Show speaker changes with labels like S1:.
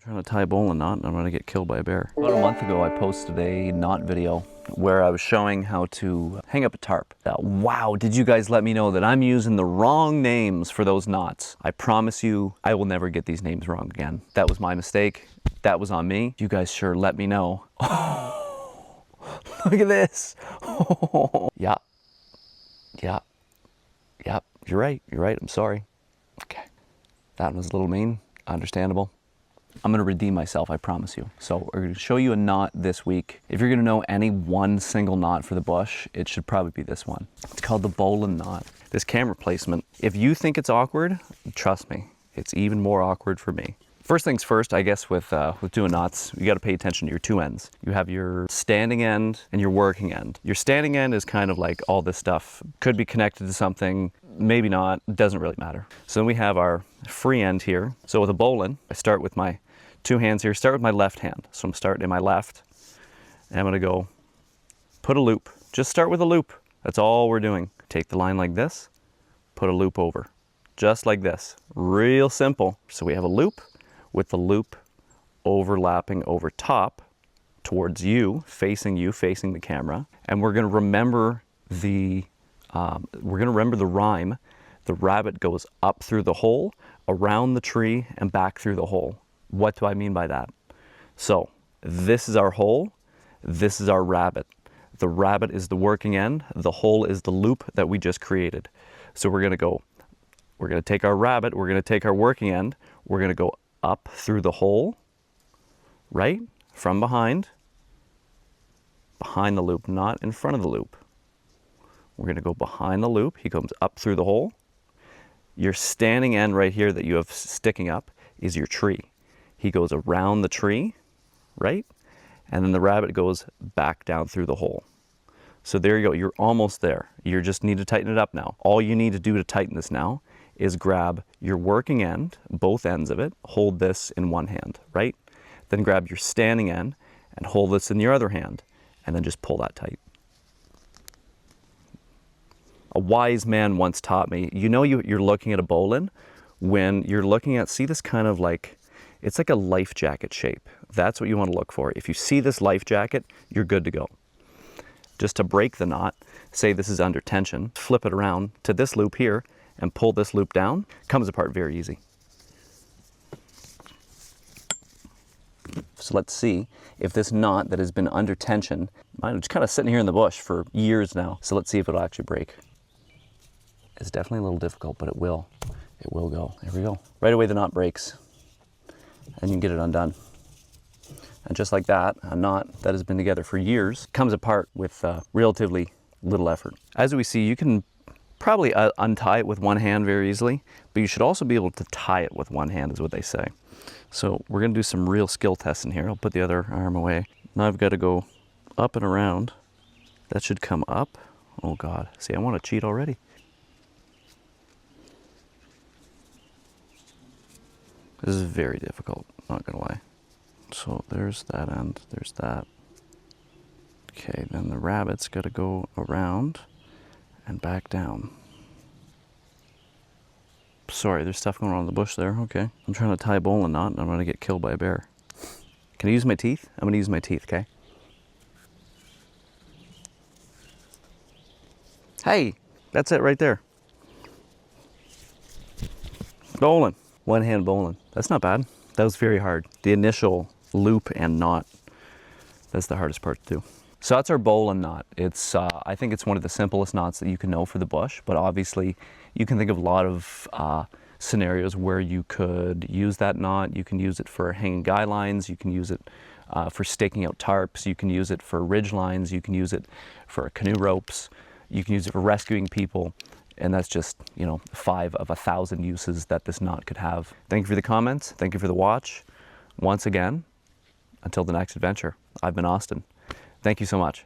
S1: I'm trying to tie a bowline knot and I'm gonna get killed by a bear. About a month ago I posted a knot video where I was showing how to hang up a tarp. Wow, did you guys let me know that I'm using the wrong names for those knots. I promise you I will never get these names wrong again. That was my mistake. That was on me. You guys sure let me know. Oh, look at this. Oh. Yeah. You're right, I'm sorry. Okay, that was a little mean, understandable. I'm gonna redeem myself, I promise you. So we're gonna show you a knot this week. If you're gonna know any one single knot for the bush, it should probably be this one. It's called the bowline knot. This camera placement, if you think it's awkward, trust me, it's even more awkward for me. First things first, I guess with doing knots, you gotta pay attention to your two ends. You have your standing end and your working end. Your standing end is kind of like all this stuff. Could be connected to something, maybe not, doesn't really matter. So then we have our free end here. So with a bowline, I start with my two hands here, start with my left hand. So I'm starting in my left, and I'm gonna go put a loop. Just start with a loop, that's all we're doing. Take the line like this, put a loop over, just like this. Real simple. So we have a loop, with the loop overlapping over top towards you, facing the camera. And we're gonna remember the rhyme. The rabbit goes up through the hole, around the tree, and back through the hole. What do I mean by that? So this is our hole, this is our rabbit. The rabbit is the working end, the hole is the loop that we just created. So we're gonna take our rabbit, we're gonna take our working end, we're gonna go up through the hole, right? From behind the loop, not in front of the loop. We're gonna go behind the loop, he comes up through the hole. Your standing end right here that you have sticking up is your tree. He goes around the tree, right? And then the rabbit goes back down through the hole. So there you go, you're almost there. You just need to tighten it up now. All you need to do to tighten this now is grab your working end, both ends of it, hold this in one hand, right? Then grab your standing end and hold this in your other hand, and then just pull that tight. A wise man once taught me, you know you're looking at a bowline when you're looking at, see this kind of like, it's like a life jacket shape. That's what you want to look for. If you see this life jacket, you're good to go. Just to break the knot, say this is under tension, flip it around to this loop here, and pull this loop down, comes apart very easy. So let's see if this knot that has been under tension, mine was kind of sitting here in the bush for years now, so let's see if it'll actually break. It's definitely a little difficult, but it will go. There we go. Right away the knot breaks, and you can get it undone. And just like that, a knot that has been together for years comes apart with relatively little effort. As we see, you can probably untie it with one hand very easily, but you should also be able to tie it with one hand is what they say. So we're gonna do some real skill testing here. I'll put the other arm away. Now I've got to go up and around. That should come up. Oh God, see, I want to cheat already. This is very difficult, not gonna lie. So there's that end, there's that. Okay, then the rabbit's got to go around and back down. Sorry, there's stuff going on in the bush there. Okay. I'm trying to tie a bowline knot and I'm going to get killed by a bear. Can I use my teeth? I'm going to use my teeth, okay? Hey, that's it right there. Bowline. One hand bowline. That's not bad. That was very hard. The initial loop and knot, that's the hardest part to do. So that's our bowline knot. It's, I think it's one of the simplest knots that you can know for the bush, but obviously you can think of a lot of scenarios where you could use that knot. You can use it for hanging guy lines, you can use it for staking out tarps, you can use it for ridge lines, you can use it for canoe ropes, you can use it for rescuing people, and that's just, you know, 5 of 1,000 uses that this knot could have. Thank you for the comments, thank you for the watch. Once again, until the next adventure, I've been Austin. Thank you so much.